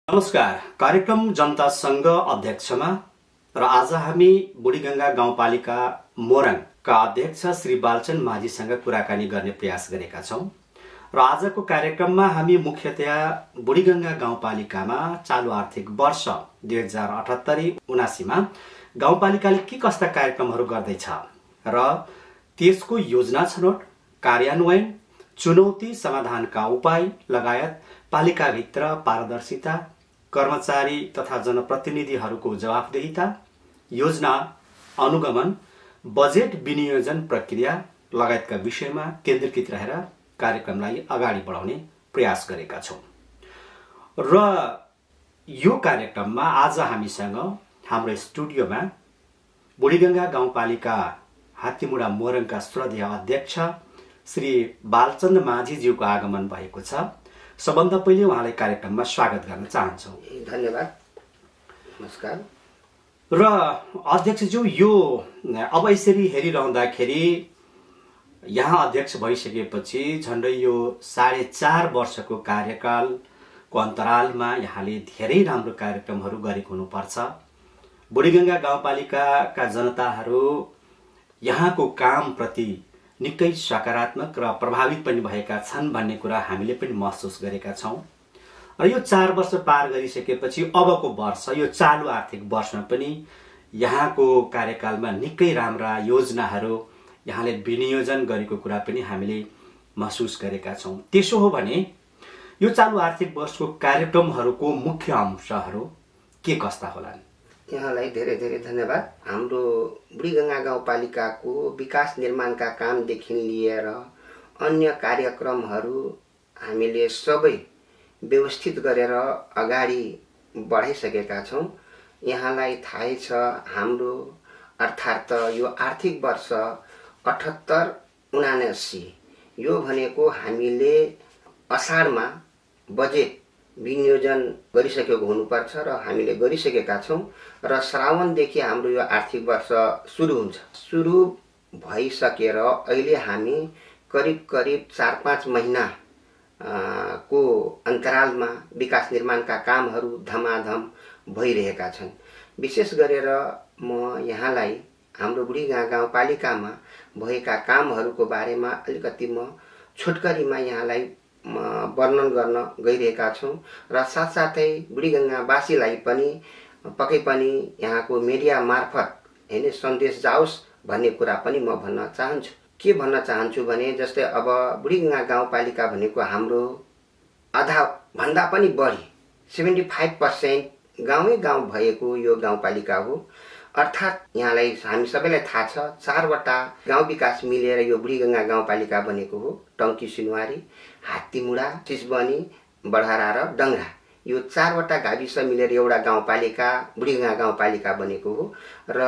नमस्कार। कार्यक्रम जनतासँग अध्यक्षमा र आज हामी बुढीगंगा गाउँपालिका मोरङका अध्यक्ष श्री बालचन्द्र माझीसँग कुराकानी गर्ने प्रयास गरेका छौं। र आजको कार्यक्रममा हामी मुख्यतया बुढीगंगा गाउँपालिकामा चालु आर्थिक वर्ष 2078-79 मा गाउँपालिकाले के कस्ता कार्यक्रमहरू गर्दैछ र त्यसको योजना छनौट, कार्यान्वयन, चुनौती समाधानका उपाय लगायत पालिकाभित्र पारदर्शिता, कर्मचारी तथा जनप्रतिनिधिहरूको जवाफदेहिता, योजना अनुगमन, बजेट विनियोजन प्रक्रिया लगायतका विषयमा केन्द्रीकृत रहेर कार्यक्रमलाई अगाडि बढाउने प्रयास गरेका छौं। र यो कार्यक्रममा आज हामीसँग हाम्रो स्टुडियोमा बुढीगंगा गाउँपालिका हात्तीमुढा मोरङका श्रद्धेय अध्यक्ष श्री बालचन्द्र माझीज्यूको आगमन भएको छ। सबभन्दा पहिले उहाँलाई कार्यक्रममा स्वागत गर्न चाहन्छौं। धन्यवाद। नमस्कार। र अध्यक्षज्यू, यो अब यसरी हेरिरहँदाखेरि यहाँ अध्यक्ष भइसकेपछि झन्डै यो 4.5 वर्षको कार्यकालको अन्तरालमा यहाँले धेरै राम्रो कार्यक्रमहरू गरेको हुनुपर्छ। बुढीगंगा गाउँपालिकाका जनताहरू यहाँको कामप्रति निकै सकारात्मक र प्रभावित पनि भएका छन् भन्ने कुरा हामीले पनि महसुस गरेका छौं। र यो 4 वर्ष पार गरिसकेपछि अबको वर्ष, यो चालु आर्थिक वर्षमा पनि यहाँको कार्यकालमा निकै राम्रा योजनाहरू यहाँले विनियोजन गरेको कुरा पनि हामीले महसुस गरेका छौं। त्यसो हो भने यो चालु आर्थिक वर्षको कार्यक्रमहरूको मुख्य अंशहरू के कस्ता होलान्? यहाँलाई धेरै धेरै धन्यवाद। हाम्रो बुढीगंगा गाउँपालिकाको विकास निर्माणका कामदेखि लिएर अन्य कार्यक्रमहरू हामीले सबै व्यवस्थित गरेर अगाडि बढाइसकेका छौं। यहाँलाई थाहै छ, हाम्रो अर्थात् यो आर्थिक वर्ष 78-79 यो भनेको हामीले असारमा बजेट विनियोजन गरिसकेको हुनुपर्छ र हामीले गरिसकेका छौं। र श्रावणदेखि हाम्रो यो आर्थिक वर्ष सुरु हुन्छ। सुरु भइसकेर अहिले हामी करिब 4-5 महिना को अन्तरालमा विकास निर्माणका कामहरू धमाधम भइरहेका छन्। विशेष गरेर म यहाँलाई हाम्रो बुढीगंगा गाउँपालिकामा भएका कामहरूको बारेमा अलिकति म छोटकरीमा यहाँलाई वर्णन गर्न गइरहेका छौं र साथसाथै बुढीगंगावासीलाई पनि पक्कै पनि यहाँको मिडिया मार्फत हैन सन्देश जाओस् भन्ने कुरा पनि म भन्न चाहन्छु। के भन्न चाहन्छु भने जस्तै अब बुढीगंगा गाउँपालिका भनेको हाम्रो आधा भन्दा पनि बढी 75% गाउँै गाउँ भएको यो गाउँपालिका हो। अर्थात् यहाँलाई हामी सबैलाई थाहा छ, 4 वटा गाउँ विकास मिलेर यो बुढीगंगा गाउँपालिका बनेको हो। टंकी सिनुवारी, हात्तीमुढा, चिसबनी, बढारा र डंगरा, यो 4 वटा गाविस मिलेर एउटा गाउँपालिका बुढीगंगा गाउँपालिका बनेको हो। र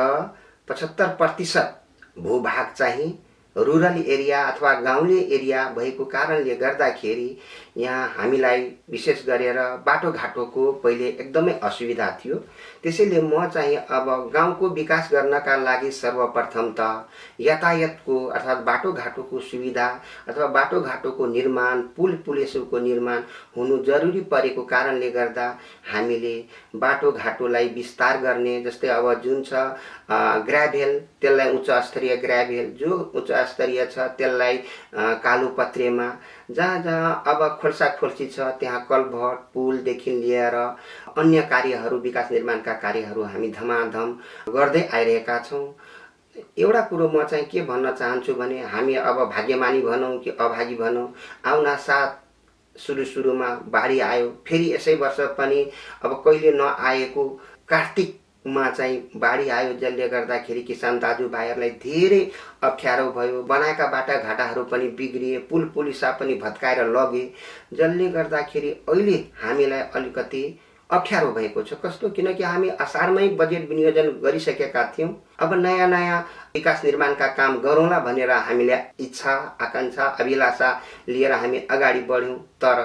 75% भूभाग चाहिँ रुरल एरिया अथवा गाउँले एरिया भएको कारणले गर्दाखेरि यहाँ हामीलाई विशेष गरेर बाटोघाटोको पहिले एकदमै असुविधा थियो। त्यसैले म चाहिँ अब गाउँको विकास गर्नका लागि सर्वप्रथम त यातायातको अर्थात् बाटोघाटोको सुविधा अथवा बाटोघाटोको निर्माण, पुल पुलेसको निर्माण हुनु जरुरी परेको कारणले गर्दा हामीले बाटोघाटोलाई विस्तार गर्ने, जस्तै अब जुन छ ग्राभेल, त्यसलाई उच्च स्तरीय ग्राभेल, जो उच्च स्तरीय छ त्यसलाई कालो पत्रेमा, जहाँ जहाँ अब खोल्सा खोल्सी छ त्यहाँ कलभट, पुलदेखि लिएर अन्य कार्यहरू, विकास निर्माणका कार्यहरू हामी धमाधम गर्दै आइरहेका छौं। एउटा कुरो म चाहिँ के भन्न चाहन्छु भने हामी अब भाग्यमानी भनौं कि अभागी भनौं, आउना साथ सुरुमा बाढी आयो, फेरि यसै वर्ष पनि अब कहिले नआएको कार्तिकमा चाहिँ बाढी आयो, जसले गर्दाखेरि किसान दाजुभाइहरूलाई धेरै अप्ठ्यारो भयो। बनाएका बाटाघाटाहरू पनि बिग्रिए, पुल पुलिसा पनि भत्काएर लगे, जसले गर्दाखेरि अहिले हामीलाई अलिकति अप्ठ्यारो भएको छ। कस्तो? किनकि हामी असारमै बजेट विनियोजन गरिसकेका थियौं। अब नयाँ नयाँ विकास निर्माणका काम गरौँला भनेर हामीले इच्छा, आकांक्षा, अभिलाषा लिएर हामी अगाडि बढ्यौं। तर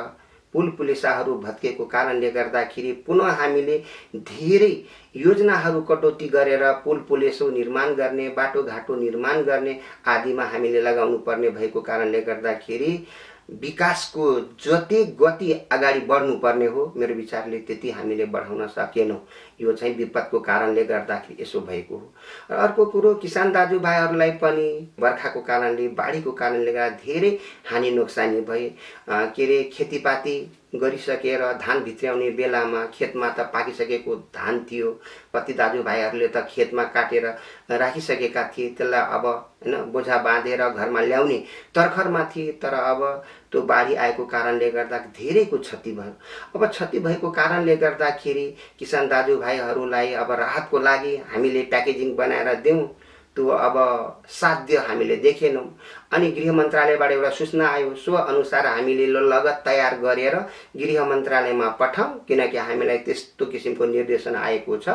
पुल पुलिसाहरू भत्केको कारणले गर्दाखेरि पुनः हामीले धेरै योजनाहरू कटौती गरेर पुल पुलेसो निर्माण गर्ने, बाटोघाटो निर्माण गर्ने आदिमा हामीले लगाउनु पर्ने भएको कारणले गर्दाखेरि विकासको जति गति अगाडि बढ्नुपर्ने हो मेरो विचारले त्यति हामीले बढाउन सकेनौँ। यो चाहिँ विपदको कारणले गर्दाखेरि यसो भएको हो। र अर्को कुरो किसान दाजुभाइहरूलाई पनि बर्खाको कारणले बाढीको कारणले गर्दा धेरै हानि नोक्सानी भए। के अरे खेतीपाती गरिसकेर धान भित्र्याउने बेलामा खेतमा त पाकिसकेको धान थियो, कति दाजुभाइहरूले त खेतमा काटेर राखिसकेका थिए, त्यसलाई अब हैन बोझा बाँधेर घरमा ल्याउने तर्खरमा थिए। तर अब त्यो बाढी आएको कारणले गर्दा धेरैको क्षति भयो। अब क्षति भएको कारणले गर्दाखेरि किसान दाजुभाइहरूलाई अब राहतको लागि हामीले प्याकेजिङ बनाएर दिउँ, त्यो अब साध्य हामीले देखेनौँ। अनि गृह मन्त्रालयबाट एउटा सूचना आयो, सो अनुसार हामीले लगत तयार गरेर गृह मन्त्रालयमा पठाउँ, किनकि हामीलाई त्यस्तो किसिमको निर्देशन आएको छ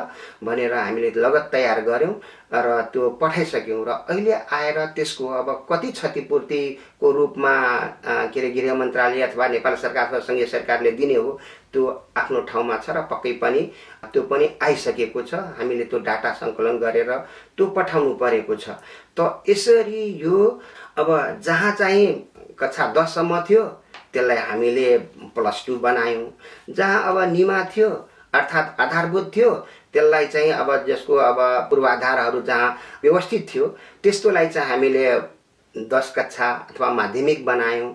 भनेर हामीले लगत तयार गऱ्यौँ र त्यो पठाइसक्यौँ। र अहिले आएर त्यसको अब कति क्षतिपूर्तिको रूपमा के अरे गृह मन्त्रालय अथवा नेपाल सरकार अथवा सङ्घीय सरकारले दिने हो त्यो आफ्नो ठाउँमा छ र पक्कै पनि त्यो पनि आइसकेको छ। हामीले त्यो डाटा सङ्कलन गरेर त्यो पठाउनु परेको छ। त यसरी यो अब जहाँ चाहिँ कक्षा 10 सम्म थियो त्यसलाई हामीले +2 बनायौँ। जहाँ अब निमा थियो अर्थात् आधारभूत थियो त्यसलाई चाहिँ अब जसको अब पूर्वाधारहरू जहाँ व्यवस्थित थियो त्यस्तोलाई चाहिँ हामीले 10 कक्षा अथवा माध्यमिक बनायौँ।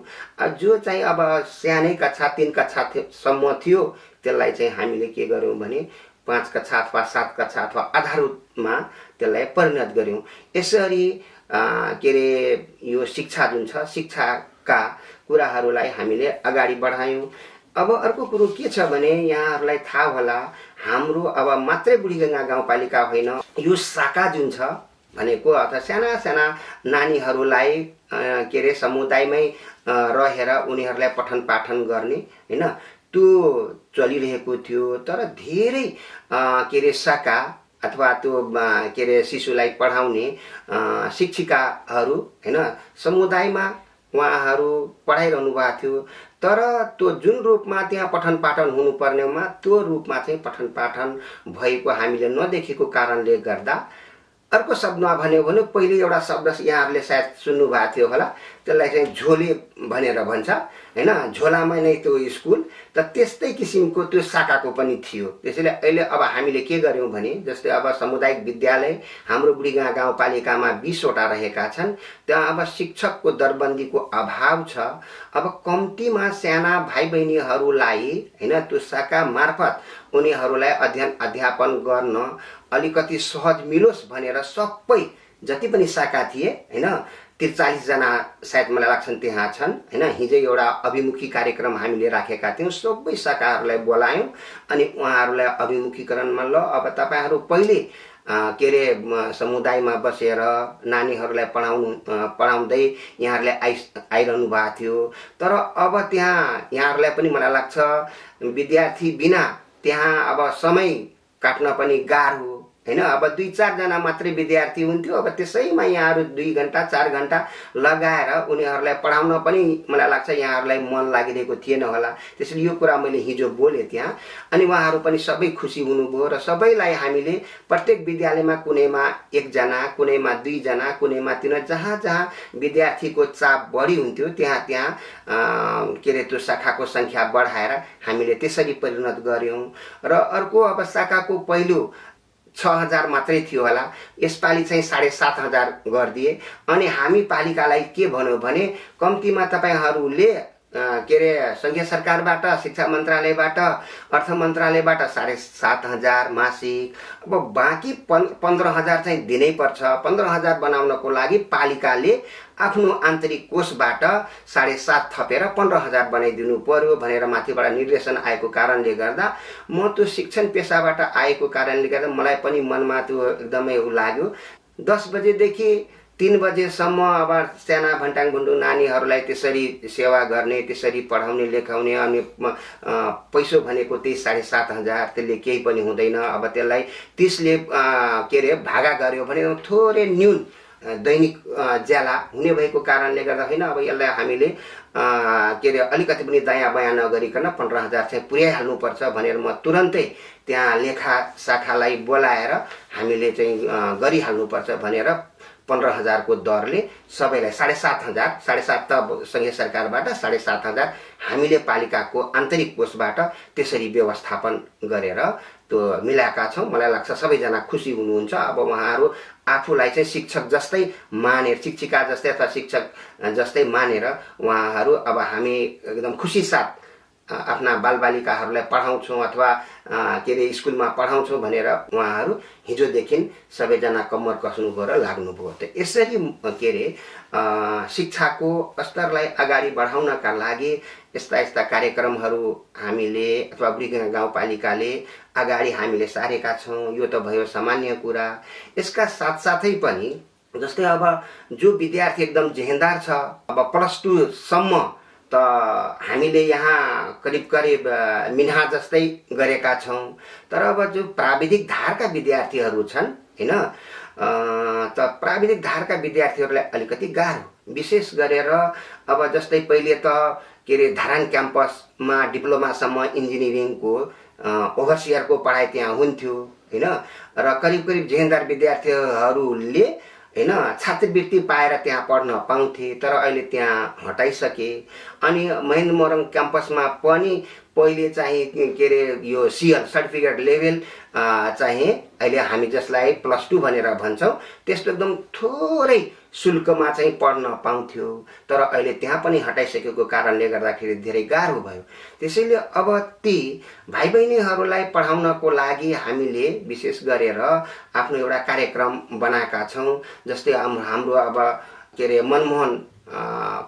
जो चाहिँ अब सानै कक्षा 3 कक्षासम्म थियो त्यसलाई चाहिँ हामीले के गर्यौँ भने 5 कक्षा अथवा 7 कक्षा अथवा आधारभूतमा त्यसलाई परिणत गर्यौँ। यसरी के अरे यो शिक्षा जुन छ शिक्षाका कुराहरूलाई हामीले अगाडि बढायौँ। अब अर्को कुरो के छ भने यहाँहरूलाई थाहा होला, हाम्रो अब मात्रै बुढीगङ्गा गाउँपालिका होइन, यो शाखा जुन छ भनेको अथवा साना साना नानीहरूलाई के अरे समुदायमै रहेर उनीहरूलाई पठन पाठन गर्ने हैन त्यो चलिरहेको थियो। तर धेरै के अरे शाखा अथवा त्यो के अरे शिशुलाई पढाउने शिक्षिकाहरू हैन समुदायमा उहाँहरू पढाइरहनु भएको थियो। तर त्यो जुन रूपमा त्यहाँ पठन पाठन हुनुपर्नेमा त्यो रूपमा चाहिँ पठन पाठन भएको हामीले नदेखेको कारणले गर्दा, अर्को शब्दमा भन्यो भने पहिले एउटा शब्द यहाँहरूले सायद सुन्नु भएको थियो होला, त्यसलाई चाहिँ झोले भनेर भन्छ हैन, झोलामा नै त्यो स्कुल। त त्यस्तै किसिमको त्यो शाखाको पनि थियो। त्यसैले अहिले अब हामीले के गर्यौं भने जस्तै अब सामुदायिक विद्यालय हाम्रो बुढीगङ्गा गाउँपालिकामा 20 वटा रहेका छन्। त्यहाँ अब शिक्षकको दरबन्दीको अभाव छ। अब कम्तीमा साना भाइ बहिनीहरूलाई हैन त्यो शाखा मार्फत उनीहरूलाई अध्ययन अध्यापन गर्न अलिकति सहज मिलोस् भनेर सबै जति पनि शाखा थिए हैन 43 जना सायद मलाई लाग्छन् त्यहाँ छन् हैन। हिजो एउटा अभिमुखी कार्यक्रम हामीले राखेका थियौं, सबै शाखाहरूलाई बोलायौं अनि उहाँहरूलाई अभिमुखीकरणमा ल अब तपाईहरु पहिले के रे समुदायमा बसेर नानीहरूलाई पढाउँदै यहाँहरूले आइरहनु भएको थियो। तर अब त्यहाँ यहाँहरूलाई पनि मलाई लाग्छ विद्यार्थी बिना त्यहाँ अब समय काट्न पनि गाह्रो हैन। अब 2-4 जना मात्रै विद्यार्थी हुन्थ्यो। अब त्यसैमा यहाँहरू 2 घण्टा 4 घण्टा लगाएर उनीहरूलाई पढाउन पनि मलाई लाग्छ यहाँहरूलाई मन लागिरहेको थिएन होला। त्यसैले यो कुरा मैले हिजो बोले त्यहाँ अनि उहाँहरू पनि सबै खुसी हुनुभयो र सबैलाई हामीले प्रत्येक विद्यालयमा कुनैमा 1 जना, कुनैमा 2 जना, कुनैमा 3, जहाँ जहाँ विद्यार्थीको चाप बढी हुन्थ्यो त्यहाँ त्यहाँ के रे त्यो शाखाको संख्या बढाएर हामीले त्यसरी परिणत गर्यौं। र अर्को अब शाखाको पहिलो 6000 मात्रै थियो होला, यसपालि चाहिँ 7500 गरिदिए। अनि हामी पालिकालाई के भन्यो भने कम्तीमा तपाईहरुले के रे संघीय सरकारबाट, शिक्षा मन्त्रालयबाट, अर्थ मन्त्रालयबाट 7500 मासिक, अब बाँकी 15000 चाहिँ दिनै पर्छ। 15000 बनाउनको लागि पालिकाले आफ्नो आन्तरिक कोषबाट 7.5 थपेर 15000 बनाइदिनु पर्यो भनेर माथिबाट निर्देशन आएको कारणले गर्दा म त्यो शिक्षण पेशाबाट आएको कारणले गर्दा मलाई पनि मनमा त्यो एकदमै लाग्यो। 10 बजेदेखि 3 बजेसम्म अब साना भण्टाङ भुण्डु नानीहरूलाई त्यसरी सेवा गर्ने, त्यसरी पढाउने लेखाउने अनि पैसो भनेको त्यही 7500, त्यसले केही पनि हुँदैन। अब त्यसलाई 30 ले के रे भागा गर्यो भने थोरै न्यून दैनिक ज्याला हुने भएको कारणले गर्दा होइन। अब यसलाई हामीले के रे अलिकति पनि दया बया नगरिकन 15000 चाहिँ पुर्याइहाल्नु पर्छ भनेर म तुरन्तै त्यहाँ लेखा शाखालाई बोलाएर हामीले चाहिँ गरिहाल्नु पर्छ भनेर 15,000 को दरले सबैलाई 7,500 7,500 त सङ्घीय सरकारबाट 7,500 हामीले पालिकाको आन्तरिक कोषबाट त्यसरी व्यवस्थापन गरेर त्यो मिलाएका छौँ। मलाई लाग्छ सबैजना खुसी हुनुहुन्छ। अब उहाँहरू आफूलाई चाहिँ शिक्षक जस्तै मानेर, शिक्षिका जस्तै अथवा शिक्षक जस्तै मानेर उहाँहरू अब हामी एकदम खुसी साथ आफ्ना बालबालिकाहरूलाई पढाउँछौँ अथवा के अरे स्कुलमा पढाउँछौँ भनेर उहाँहरू हिजोदेखि सबैजना कम्मर कस्नुभयो र लाग्नुभयो। त यसरी के अरे शिक्षाको स्तरलाई अगाडि बढाउनका लागि यस्ता यस्ता कार्यक्रमहरू हामीले अथवा बुढीगङ्गा गाउँपालिकाले अगाडि हामीले सारेका छौँ। यो त भयो सामान्य कुरा। यसका साथसाथै पनि जस्तै अब जो विद्यार्थी एकदम जेहेन्दार छ, अब +2 सम्म त हामीले यहाँ करिब मिन्हा जस्तै गरेका छौँ। तर अब जो प्राविधिक धारका विद्यार्थीहरू छन् हैन, त प्राविधिक धारका विद्यार्थीहरूलाई अलिकति गाह्रो, विशेष गरेर अब जस्तै पहिले त के अरे धरान क्याम्पसमा डिप्लोमासम्म इन्जिनियरिङको ओभरसियरको पढाइ त्यहाँ हुन्थ्यो हैन, र करिब जेहेन्दार विद्यार्थीहरूले हैन छात्रवृत्ति पाएर त्यहाँ पढ्न पाउँथे। तर अहिले त्यहाँ हटाइसके। अनि महेन्द्र मोरङ क्याम्पसमा पनि पहिले चाहिँ के अरे यो सिएल सर्टिफिकेट लेभल चाहिँ अहिले हामी जसलाई +2 भनेर भन्छौँ त्यस्तो एकदम थोरै शुल्कमा चाहिँ पढ्न पाउँथ्यो। तर अहिले त्यहाँ पनि हटाइसकेको कारणले गर्दाखेरि धेरै गाह्रो भयो। त्यसैले अब ती भाइ बहिनीहरूलाई पढाउनको लागि हामीले विशेष गरेर आफ्नो एउटा कार्यक्रम बनाएका छौँ। जस्तै हाम्रो अब के अरे मनमोहन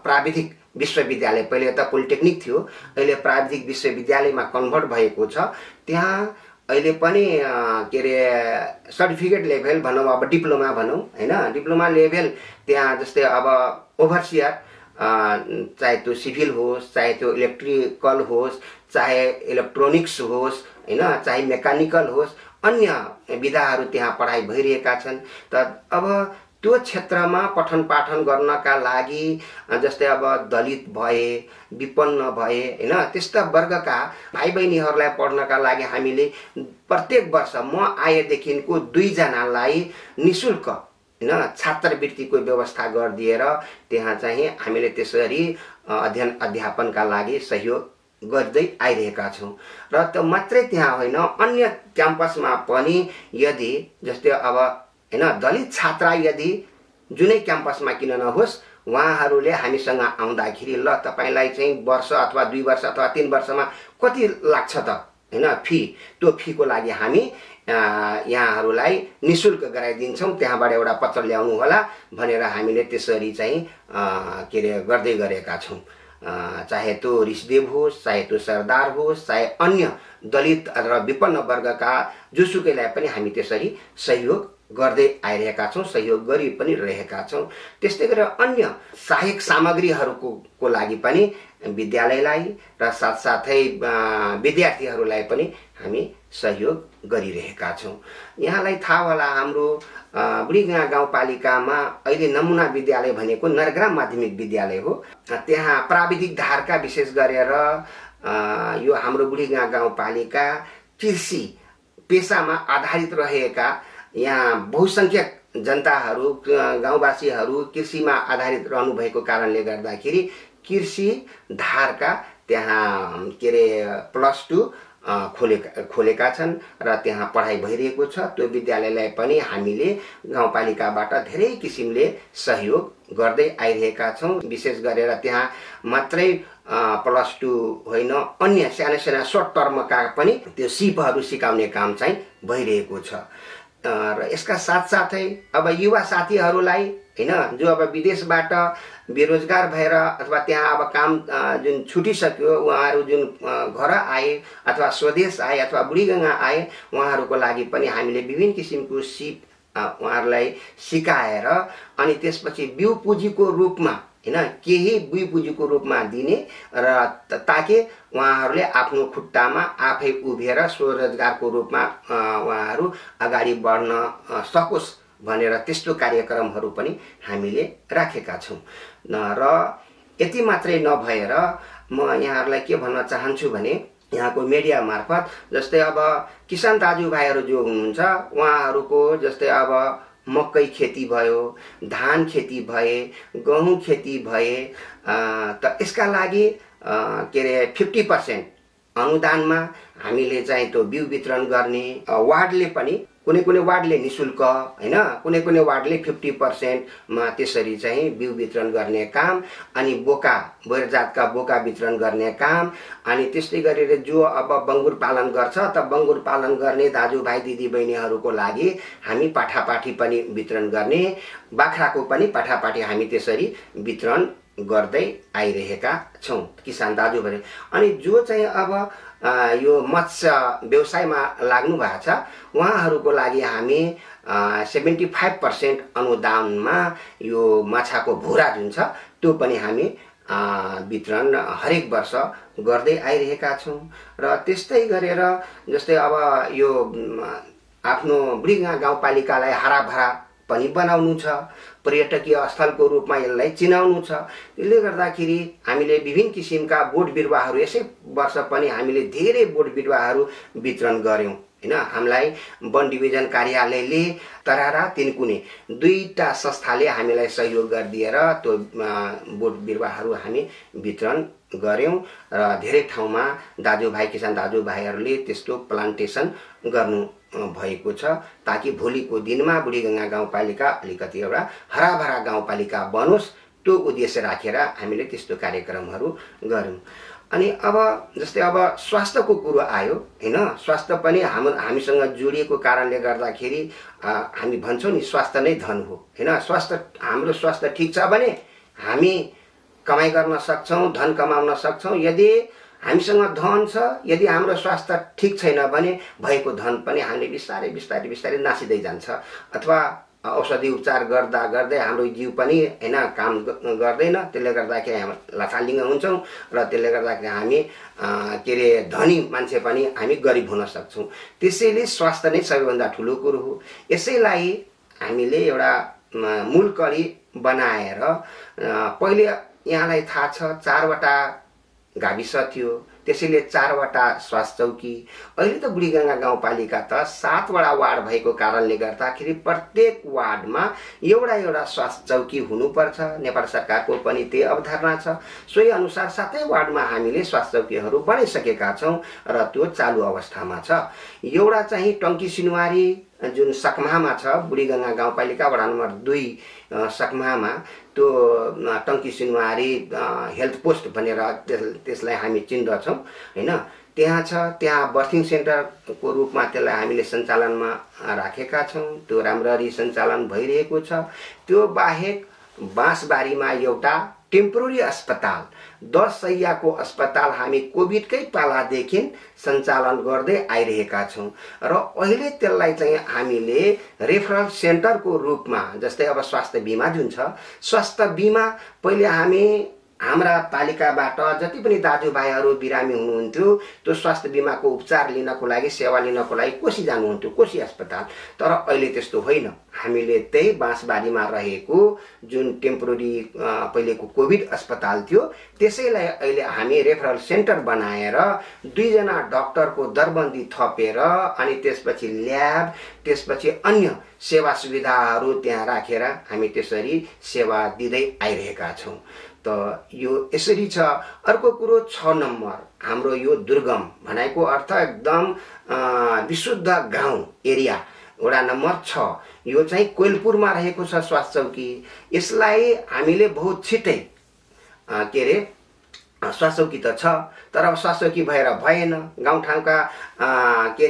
प्राविधिक विश्वविद्यालय, पहिले त पोलिटेक्निक थियो, अहिले प्राविधिक विश्वविद्यालयमा कन्भर्ट भएको छ। त्यहाँ अहिले पनि के अरे सर्टिफिकेट लेभल भनौँ, अब डिप्लोमा भनौँ हैन, डिप्लोमा लेभल त्यहाँ जस्तै अब ओभरसियर चाहे त्यो सिभिल होस्, चाहे त्यो इलेक्ट्रिकल होस्, चाहे इलेक्ट्रोनिक्स होस् हैन, चाहे मेकानिकल होस्, अन्य विधाहरू त्यहाँ पढाइ भइरहेका छन्। त अब त्यो क्षेत्रमा पठन पाठन गर्नका लागि जस्तै अब दलित भए, विपन्न भए हैन, त्यस्ता वर्गका भाइ बहिनीहरूलाई पढ्नका लागि हामीले प्रत्येक वर्ष म आएदेखिको 2 जनालाई निशुल्क हैन छात्रवृत्तिको व्यवस्था गरिदिएर त्यहाँ चाहिँ हामीले त्यसरी अध्ययन अध्यापनका लागि सहयोग गर्दै आइरहेका छौँ। र त्यो मात्रै त्यहाँ होइन, अन्य क्याम्पसमा पनि यदि जस्तै अब हैन दलित छात्र यदि जुनै क्याम्पसमा किन नहोस्, उहाँहरूले हामीसँग आउँदाखेरि ल तपाईलाई चाहिँ वर्ष अथवा 2 वर्ष अथवा 3 वर्षमा कति लाग्छ त हैन फी, त्यो फीको लागि हामी यहाँहरूलाई निशुल्क गराइदिन्छौँ, त्यहाँबाट एउटा पत्र ल्याउनु होला भनेर हामीले त्यसरी चाहिँ के अरे गर्दै गरेका छौँ। चाहे त्यो ऋषिदेव होस्, चाहे त्यो सरदार होस्, चाहे अन्य दलित र विपन्न वर्गका जोसुकैलाई पनि हामी त्यसरी सहयोग गर्दै आइरहेका छौँ, सहयोग गरि पनि रहेका छौँ। त्यस्तै गरेर अन्य सहायक सामग्रीहरूको लागि पनि विद्यालयलाई र साथसाथै विद्यार्थीहरूलाई पनि हामी सहयोग गरिरहेका छौँ। यहाँलाई थाहा होला हाम्रो बुढीगङ्गा गाउँपालिकामा अहिले नमुना विद्यालय भनेको नरग्राम माध्यमिक विद्यालय हो। त्यहाँ प्राविधिक धारका विशेष गरेर यो हाम्रो बुढीगङ्गा गाउँपालिका कृषि पेसामा आधारित रहेका यहाँ बहुसंख्यक जनताहरू गाउँवासीहरू कृषिमा आधारित रहनु भएको कारणले गर्दाखेरि कृषि धारका त्यहाँ के अरे +2 खोलेका छन् र त्यहाँ पढाइ भइरहेको छ। त्यो विद्यालयलाई पनि हामीले गाउँपालिकाबाट धेरै किसिमले सहयोग गर्दै आइरहेका छौँ। विशेष गरेर त्यहाँ मात्रै +2 होइन, अन्य साना साना सर्ट टर्मका पनि त्यो सिपहरू सिकाउने काम चाहिँ भइरहेको छ। र यसका साथसाथै अब युवा साथीहरूलाई हैन जो अब विदेशबाट बेरोजगार भएर अथवा त्यहाँ अब काम जुन छुटिसक्यो, उहाँहरू जुन घर आए अथवा स्वदेश आए अथवा बुढीगङ्गा आए, उहाँहरूको लागि पनि हामीले विभिन्न किसिमको सिप उहाँहरूलाई सिकाएर अनि त्यसपछि बिउ पुँजीको रूपमा हैन केही बिउ पुँजीको रूपमा दिने र ताकि उहाँहरूले आफ्नो खुट्टामा आफै उभिएर स्वरोजगारको रूपमा उहाँहरू अगाडि बढ्न सकोस् भनेर त्यस्तो कार्यक्रमहरू पनि हामीले राखेका छौँ। र यति मात्रै नभएर म यहाँहरूलाई के भन्न चाहन्छु भने यहाँको मिडिया मार्फत जस्तै अब किसान दाजुभाइहरू जो हुनुहुन्छ उहाँहरूको जस्तै अब मकै खेती भयो, धान खेती भए, गहुँ खेती भए, त यसका लागि के अरे 50% अनुदानमा हामीले चाहिँ त्यो बिउ वितरण गर्ने, वार्डले पनि कुनै वार्डले निशुल्क हैन, कुनै वार्डले 50% मा त्यसरी चाहिँ बिउ वितरण गर्ने काम, अनि बोका बोयर जातका बोका वितरण गर्ने काम, अनि त्यस्तै गरेर जो अब बङ्गुर पालन गर्छ त बङ्गुर पालन गर्ने दाजुभाइ दिदीबहिनीहरूको लागि हामी पाठापाठी पनि वितरण गर्ने, बाख्राको पनि पाठापाठी हामी त्यसरी वितरण गर्दै आइरहेका छौं किसान दाजुभाइ। अनि जो चाहिँ अब यो मत्स्य व्यवसायमा लाग्नु भएको छ उहाँहरूको लागि हामी 75% अनुदानमा यो माछाको भुरा जुन छ त्यो पनि हामी वितरण हरेक वर्ष गर्दै आइरहेका छौं। र त्यस्तै गरेर जस्तै अब यो आफ्नो बुढीगाँ गाउँपालिकालाई हराभरा पनि बनाउनु छ, पर्यटकीय स्थलको रूपमा यसलाई चिनाउनु छ। त्यसले गर्दाखेरि हामीले विभिन्न किसिमका बोट बिरुवाहरू यसै वर्ष पनि हामीले धेरै बोट बिरुवाहरू वितरण गर्यौं हैन। हामीलाई वन डिभिजन कार्यालयले तरारा तिनकुने दुईटा संस्थाले हामीलाई सहयोग गरिदिएर त्यो बोट बिरुवाहरू हामी वितरण गर्यौं र धेरै ठाउँमा दाजुभाइ किसान दाजुभाइहरूले त्यस्तो प्लान्टेसन गर्नु भएको छ, ताकि भोलिको दिनमा बुढीगङ्गा गाउँपालिका अलिकति एउटा हराभरा गाउँपालिका बनोस्, त्यो उद्देश्य राखेर हामीले त्यस्तो कार्यक्रमहरू गर्यौं। अनि अब जस्तै अब स्वास्थ्यको कुरो आयो हैन, स्वास्थ्य पनि हामीसँग जोडिएको कारणले गर्दाखेरि हामी भन्छौं नि स्वास्थ्य नै धन हो हैन। हाम्रो स्वास्थ्य ठीक छ भने हामी कमाई गर्न सक्छौं, धन कमाउन सक्छौं। यदि हामीसँग धन छ, यदि हाम्रो स्वास्थ्य ठीक छैन भने भएको धन पनि हामीले बिस्तारै बिस्तारै बिस्तारै नासिँदै जान्छ, अथवा औषधि उपचार गर्दा गर्दै हाम्रो जिउ पनि हैन काम गर्दैन। त्यसले गर्दाखेरि हामी लथालिङ्ग हुन्छौं र त्यसले गर्दाखेरि हामी के अरे धनी मान्छे पनि हामी गरिब हुन सक्छौं। त्यसैले स्वास्थ्य नै सबैभन्दा ठुलो कुरो हो। यसैलाई हामीले एउटा मूल कडी बनाएर पहिले यहाँलाई थाहा छ 4वटा गाविस थियो, त्यसैले 4वटा स्वास्थ्य चौकी। अहिले त बुढीगङ्गा गाउँपालिका त 7वटा वार्ड भएको कारणले गर्दाखेरि प्रत्येक वार्डमा एउटा स्वास्थ्य चौकी हुनुपर्छ। नेपाल सरकारको पनि त्यही अवधारणा छ। सोही अनुसार 7वै वार्डमा हामीले स्वास्थ्य चौकीहरू बनाइसकेका छौं र त्यो चालु अवस्थामा छ। एउटा चाहिँ टंकी सिनुवारी जुन सकमामा छ, बुढीगङ्गा गाउँपालिका वडा नम्बर 2 सकमामा, त्यो टंकी सिनुवारी हेल्थ पोस्ट भनेर त्यसलाई हामी चिन्दछौं हैन। त्यहाँ छ, त्यहाँ बर्थिङ सेन्टरको रूपमा त्यसलाई हामीले सञ्चालनमा राखेका छौं। त्यो राम्ररी सञ्चालन भइरहेको छ। त्यो बाहेक बाँसबारीमा एउटा टेम्पोररी अस्पताल 10 शैय्याको अस्पताल हामी कोभिडकै पालादेखि सञ्चालन गर्दै आइरहेका छौं र अहिले त्यसलाई चाहिँ हामीले रेफरल सेन्टरको रूपमा, जस्तै अब स्वास्थ्य बीमा जुन छ, स्वास्थ्य बीमा पहिले हामी हाम्रा पालिकाबाट जति पनि दाजुभाइहरू बिरामी हुनुहुन्थ्यो त्यो स्वास्थ्य बीमाको उपचार लिनको लागि, सेवा लिनको लागि कोशी जानुहुन्थ्यो, कोशी अस्पताल। तर अहिले त्यस्तो होइन। हामीले त्यही बाँसबारीमा रहेको जुन टेम्पोररी पहिलेको कोभिड अस्पताल थियो त्यसैलाई अहिले हामी रेफरल सेन्टर बनाएर 2 जना डाक्टरको दरबन्दी थपेर अनि त्यसपछि ल्याब, त्यसपछि अन्य सेवा सुविधाहरू त्यहाँ राखेर हामी त्यसरी सेवा दिँदै आइरहेका छौं। त यो यसरी छ। अर्को कुरो 6 नम्बर हाम्रो यो दुर्गम भनेको अर्थ एकदम विशुद्ध गाउँ एरिया वडा नम्बर 6, यो चाहिँ कोइलपुरमा रहेको छ स्वास्थ्य चौकी। यसलाई हामीले बहुत छिटै के अरे स्वास्थ्य चौकी त छ, तर अब स्वास्थ्य चौकी भएर भएन। गाउँठाउँका के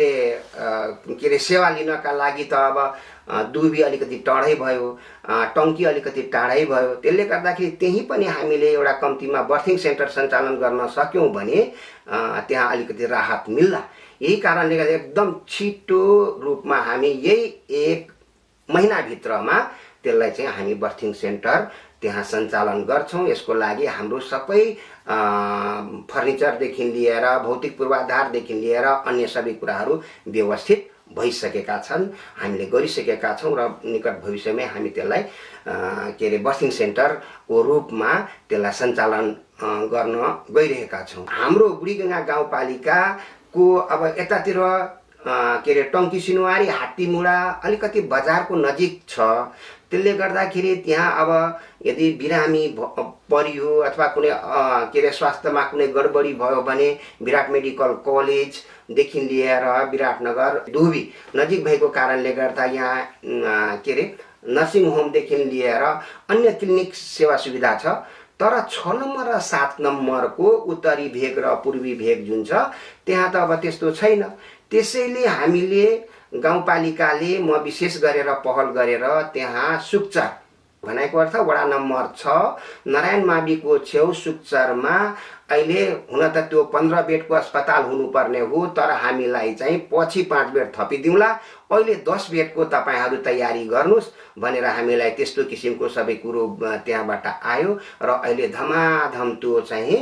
अरे सेवा लिनका लागि त अब दुबी अलिकति टाढै भयो, टंकी अलिकति टाढै भयो। त्यसले गर्दाखेरि त्यही पनि हामीले एउटा कम्तीमा बर्थिङ सेन्टर सञ्चालन गर्न सक्यौं भने त्यहाँ अलिकति राहत मिल्ला। यही कारणले गर्दा एकदम छिटो रूपमा हामी यही 1 महिनाभित्रमा त्यसलाई चाहिँ हामी बर्थिङ सेन्टर त्यहाँ सञ्चालन गर्छौं। यसको लागि हाम्रो सबै फर्निचरदेखि लिएर भौतिक पूर्वाधारदेखि लिएर अन्य सबै कुराहरू व्यवस्थित भइसकेका छन्, हामीले गरिसकेका छौं र निकट भविष्यमै हामी त्यसलाई के अरे बर्थिङ सेन्टरको रूपमा त्यसलाई सञ्चालन गर्न गइरहेका छौं। हाम्रो बुढीगङ्गा गाउँपालिकाको अब यतातिर के अरे टङ्की सिनुवारी हात्तीमुढा अलिकति बजारको नजिक छ। त्यसले गर्दाखेरि त्यहाँ अब यदि बिरामी परियो अथवा कुनै के अरे स्वास्थ्यमा कुनै गडबडी भयो भने विराट मेडिकल कलेजदेखि लिएर विराटनगर धुबी नजिक भएको कारणले गर्दा यहाँ के अरे नर्सिङ होमदेखि लिएर अन्य क्लिनिक सेवा सुविधा छ। तर 6 नम्बर र 7 नम्बरको उत्तरी भेग र पूर्वी भेग जुन छ त्यहाँ त अब त्यस्तो छैन। त्यसैले हामीले गाउँपालिकाले म विशेष गरेर पहल गरेर त्यहाँ सुक्चर भनेको अर्थ वडा नम्बर 6 नारायण माविको छेउ सुक्चरमा अहिले हुन त त्यो 15 बेडको अस्पताल हुनुपर्ने हो, तर हामीलाई चाहिँ पछि 5 बेड थपिदिउँला, अहिले 10 बेडको तपाईहरू तयारी गर्नुस् भनेर हामीलाई त्यस्तो किसिमको सबै कुरो त्यहाँबाट आयो र अहिले धमाधम त्यो चाहिँ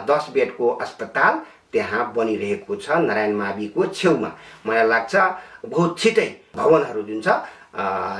10 बेडको अस्पताल त्यहाँ बनिरहेको छ नारायण माविको छेउमा। मलाई लाग्छ बहुत छिटै भवनहरू जुन छ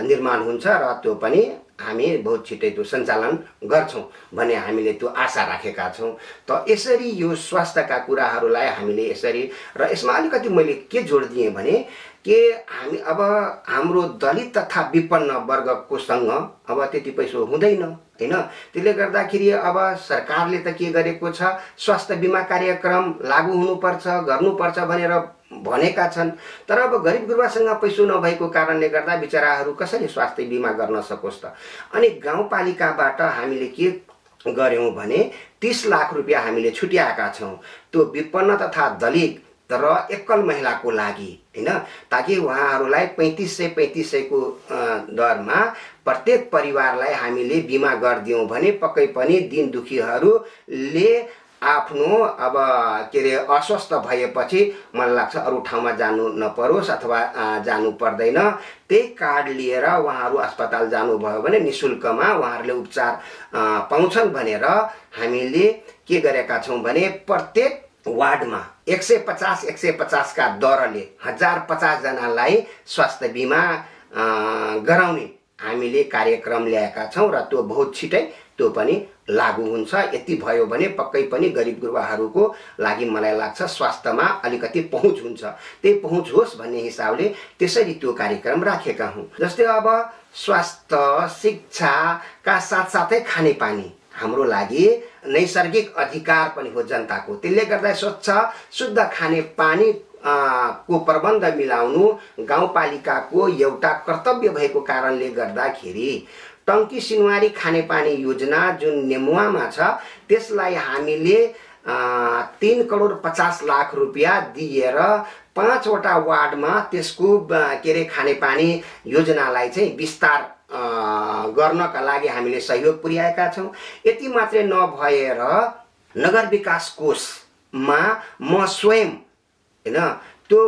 निर्माण हुन्छ र त्यो पनि हामी बहुत छिटै त्यो सञ्चालन गर्छौं भन्ने हामीले त्यो आशा राखेका छौं। त यसरी यो स्वास्थ्यका कुराहरूलाई हामीले यसरी र यसमा अलिकति मैले के जोड दिएँ भने के हामी अब हाम्रो दलित तथा विपन्न वर्गको सँग अब त्यति पैसा हुँदैन हैन। त्यसले गर्दाखेरि अब सरकारले त के गरेको छ, स्वास्थ्य बीमा कार्यक्रम लागू हुनुपर्छ गर्नुपर्छ भनेर भनेका छन्, तर अब गरिब गुरुबासँग पैसा नभएको कारणले गर्दा बिचराहरू कसरी स्वास्थ्य बीमा गर्न सकोस् त। अनि गाउँपालिकाबाट हामीले के गर्यौं भने 30 लाख रुपैयाँ हामीले छुट्याएका छौं त्यो विपन्न तथा दलित र एकल महिलाको लागि हैन, ताकि उहाँहरूलाई 3500 को दरमा प्रत्येक परिवारलाई हामीले बीमा गर्दियौं भने पक्कै पनि दिन दुखीहरूले आफ्नो अब के अरे अस्वस्थ भएपछि मलाई लाग्छ अरु ठाउँमा जानु नपरोस् अथवा जानु पर्दैन। त्यही कार्ड लिएर उहाँहरू अस्पताल जानुभयो भने निशुल्कमा उहाँहरूले उपचार पाउँछन् भनेर हामीले के गरेका छौं भने प्रत्येक वार्डमा 150 का दरले 1050 जनालाई स्वास्थ्य बीमा गराउने हामीले कार्यक्रम ल्याएका छौं र त्यो बहुत छिटै त्यो पनि लागू हुन्छ। यति भयो भने पक्कै पनि गरिब गुरुबाहरूको लागि मलाई लाग्छ स्वास्थ्यमा अलिकति पहुँच हुन्छ। त्यही पहुँच होस् भन्ने हिसाबले त्यसरी त्यो कार्यक्रम राखेका हौं। जस्तै अब स्वास्थ्य शिक्षाका साथसाथै खानेपानी हाम्रो लागि नैसर्गिक अधिकार पनि हो जनताको। त्यसले गर्दा स्वच्छ शुद्ध खानेपानी को प्रबन्ध मिलाउनु गाउँपालिकाको एउटा कर्तव्य भएको कारणले गर्दाखेरि टङ्की सिनुवारी खानेपानी योजना जुन नेमुवामा छ त्यसलाई हामीले 3 करोड 50 लाख रुपैयाँ दिएर 5 वटा वार्डमा त्यसको के अरे खानेपानी योजनालाई चाहिँ विस्तार गर्नका लागि हामीले सहयोग पुर्याएका छौं। यति मात्रै नभएर नगर विकास कोषमा म स्वयं हैन त्यो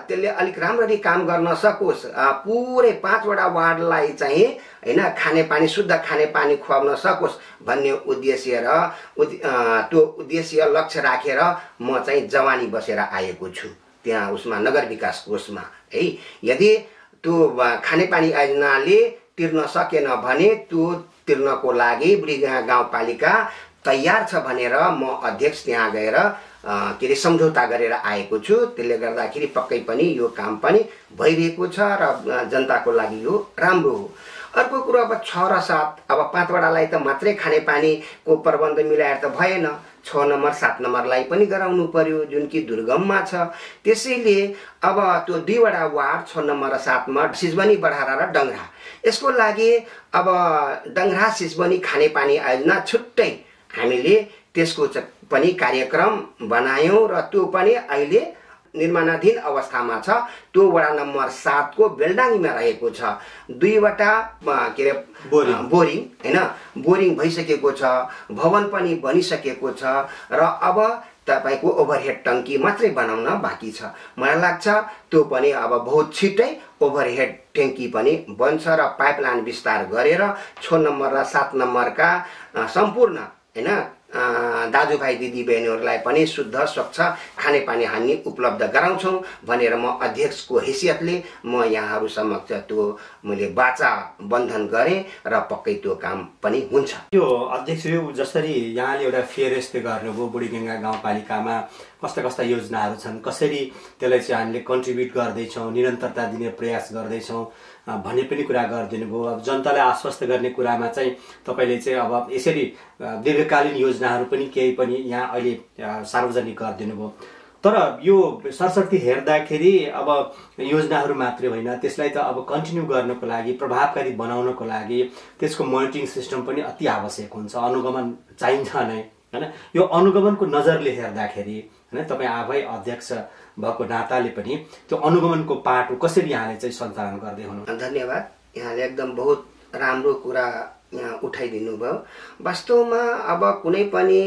त्यसले अलिक राम्ररी काम गर्न सकोस्, पुरै 5 वटा वार्डलाई चाहिँ हैन खानेपानी शुद्ध खानेपानी खुवाउन सकोस् भन्ने उद्देश्य र त्यो उद्देश्य लक्ष्य राखेर म चाहिँ जवानी बसेर आएको छु त्यहाँ उसमा नगर विकास कोषमा है। यदि त्यो खानेपानी योजनाले तिर्न सकेन भने त्यो तिर्नको लागि बुढीगाँ गाउँपालिका तयार छ भनेर म अध्यक्ष त्यहाँ गएर के अरे सम्झौता गरेर आएको छु। त्यसले गर्दाखेरि पक्कै पनि यो काम पनि भइरहेको छ र जनताको लागि यो राम्रो हो। अर्को कुरा अब 6 र 7 अब 5 वटालाई त मात्रै खानेपानीको प्रबन्ध मिलाएर त भएन, 6 नम्बर 7 नम्बरलाई पनि गराउनु पर्यो जुन कि दुर्गममा छ। त्यसैले अब त्यो 2 वटा वार्ड 6 नम्बर र 7 मा सिसबनी बढारा र डंगरा, यसको लागि अब डंगरा सिसबनी खानेपानी योजना छुट्टै हामीले त्यसको पनि कार्यक्रम बनायौं र त्यो पनि अहिले निर्माणाधीन अवस्थामा छ। त्यो वडा नम्बर 7 को बेलडाङीमा रहेको छ। 2 वटा के अरे बोरिङ हैन बोरिङ भइसकेको छ, भवन पनि बनिसकेको छ र अब तपाईको ओभरहेड टंकी मात्रै बनाउन बाँकी छ। मलाई लाग्छ त्यो पनि अब बहुत छिटै ओभरहेड ट्याङ्की पनि बन्छ र पाइपलाइन विस्तार गरेर 6 नम्बर र 7 नम्बरका सम्पूर्ण हैन दाजुभाइ दिदीबहिनीहरूलाई पनि शुद्ध स्वच्छ खानेपानी हामी उपलब्ध गराउँछौं भनेर म अध्यक्षको हैसियतले म यहाँहरू समक्ष त्यो मैले वाचा बन्धन गरे र पक्कै त्यो काम पनि हुन्छ। यो अध्यक्षज्यू जसरी यहाँले एउटा फेरस्त गर्नुभयो बुढीगंगा गाउँपालिकामा कस्ता कस्ता योजनाहरू छन्, कसरी त्यसलाई चाहिँ हामीले कन्ट्रिब्युट गर्दैछौँ, निरन्तरता दिने प्रयास गर्दैछौँ भन्ने पनि कुरा गरिदिनु भयो। अब जनतालाई आश्वस्त गर्ने कुरामा चाहिँ तपाईँले चाहिँ अब यसरी दीर्घकालीन योजनाहरू पनि केही पनि यहाँ अहिले सार्वजनिक गरिदिनु भयो। तर यो सरसर्ती हेर्दाखेरि अब योजनाहरू मात्रै होइन, त्यसलाई त अब कन्टिन्यू गर्नको लागि, प्रभावकारी बनाउनको लागि त्यसको मोनिटरिङ सिस्टम पनि अति आवश्यक हुन्छ, अनुगमन चाहिन्छ नै हैन। यो अनुगमनको नजरले हेर्दाखेरि हैन, तपाईँ आफै अध्यक्ष भएको नाताले पनि त्यो अनुगमनको पाटो कसरी यहाँले चाहिँ सञ्चालन गर्दै हुनु? धन्यवाद। यहाँले एकदम बहुत राम्रो कुरा यहाँ उठाइदिनु भयो। वास्तवमा अब कुनै पनि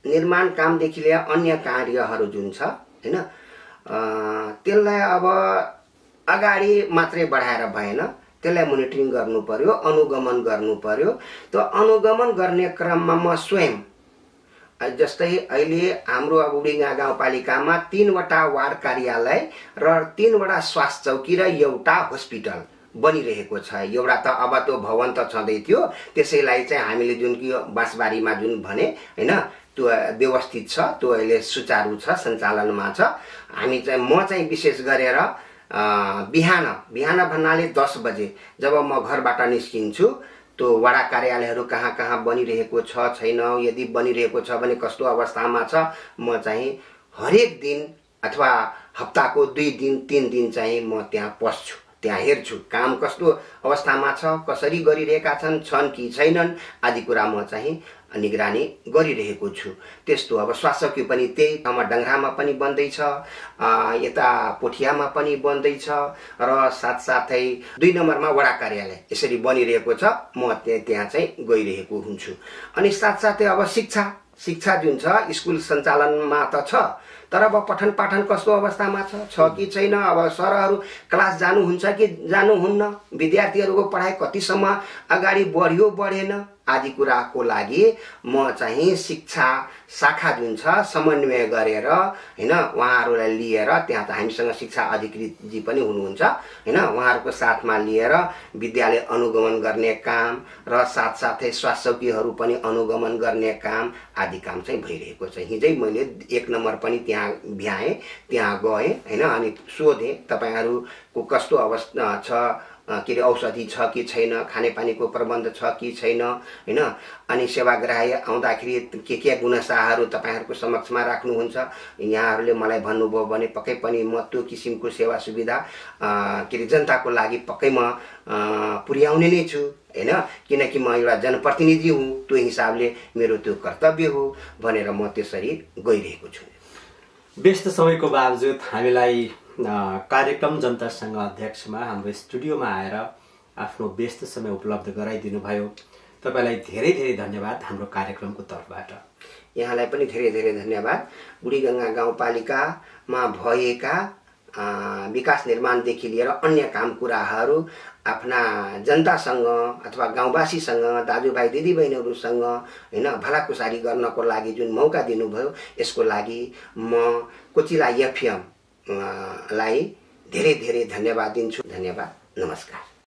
निर्माण कामदेखि लिएर अन्य कार्यहरू जुन छ हैन, त्यसलाई अब अगाडि मात्रै बढाएर भएन, त्यसलाई मोनिटरिङ गर्नु पर्यो, अनुगमन गर्नु पर्यो। त्यो अनुगमन गर्ने क्रममा म स्वयं जस्तै अहिले हाम्रो अब बुढीगाउँ गाउँपालिकामा 3वटा वार्ड कार्यालय र 3वटा स्वास्थ्य चौकी र एउटा हस्पिटल बनिरहेको छ। एउटा त अब त्यो भवन त छँदै थियो, त्यसैलाई चाहिँ हामीले जुन कि बाँसबारीमा जुन भने हैन, त्यो व्यवस्थित छ, त्यो अहिले सुचारू छ, सञ्चालनमा छ। हामी चाहिँ म चाहिँ विशेष गरेर बिहान भन्नाले 10 बजे जब म घरबाट निस्किन्छु, त्यो वडा कार्यालयहरू कहाँ कहाँ बनिरहेको छ छैन, यदि बनिरहेको छ भने कस्तो अवस्थामा छ, म चाहिँ हरेक दिन अथवा हप्ताको 2 दिन 3 दिन चाहिँ म त्यहाँ पस्छु, त्यहाँ हेर्छु काम कस्तो अवस्थामा छ, कसरी गरिरहेका छन् कि छैनन् आदि कुरा म चाहिँ निगरानी गरिरहेको छु। त्यस्तो अब स्वास्थ्य चौकी पनि त्यही ठाउँमा डङ्ग्रामा पनि बन्दैछ, यता पोठियामा पनि बन्दैछ र साथसाथै 2 नम्बरमा वडा कार्यालय यसरी बनिरहेको छ, म त्यहाँ चाहिँ गइरहेको हुन्छु। अनि साथसाथै अब शिक्षा जुन छ स्कुल सञ्चालनमा त छ, तर अब पठन पाठन कस्तो अवस्थामा छ कि छैन, अब सरहरू क्लास जानुहुन्छ कि जानुहुन्न, विद्यार्थीहरूको पढाइ कतिसम्म अगाडि बढ्यो बढेन आदि कुराको लागि म चाहिँ शिक्षा शाखा जुन छ समन्वय गरेर हैन, उहाँहरूलाई लिएर, त्यहाँ त हामीसँग शिक्षा अधिकृतजी पनि हुनुहुन्छ हैन, उहाँहरूको साथमा लिएर विद्यालय अनुगमन गर्ने काम र साथसाथै स्वास्थ्य चौकीहरू पनि अनुगमन गर्ने काम आदि काम चाहिँ भइरहेको छ। हिजै मैले 1 नम्बर पनि त्यहाँ भ्याएँ, त्यहाँ गएँ हैन, अनि सोधेँ तपाईहरुको कस्तो अवस्था छ, के अरे औषधि छ कि छैन, खानेपानीको प्रबन्ध छ कि छैन हैन, अनि सेवाग्राही आउँदाखेरि के गुनासाहरू तपाईहरुको समक्षमा राख्नुहुन्छ, यहाँहरूले मलाई भन्नुभयो भने पक्कै पनि म त्यो किसिमको सेवा सुविधा के अरे जनताको लागि पक्कै म पुर्याउने नै छु हैन, किनकि म एउटा जनप्रतिनिधि हुँ, त्यो हिसाबले मेरो त्यो कर्तव्य हो भनेर म त्यसरी गइरहेको छु। व्यस्त समयको बावजुद हामीलाई कार्यक्रम जनतासँग अध्यक्षमा हाम्रो स्टुडियोमा आएर आफ्नो व्यस्त समय उपलब्ध गराइदिनु भयो। तपाईलाई धेरै धेरै धन्यवाद हाम्रो कार्यक्रमको तर्फबाट। यहाँलाई पनि धेरै धेरै धन्यवाद। बुढीगङ्गा गाउँपालिकामा भएका विकास निर्माणदेखि लिएर अन्य काम कुराहरू आफ्ना जनतासँग अथवा गाउँवासीसँग, दाजुभाइ दिदीबहिनीहरूसँग हैन भलाकुसारी गर्नको लागि जुन मौका दिनुभयो, यसको लागि म कोचिला एफएम लाई धेरै धेरै धन्यवाद दिन्छु। धन्यवाद, नमस्कार।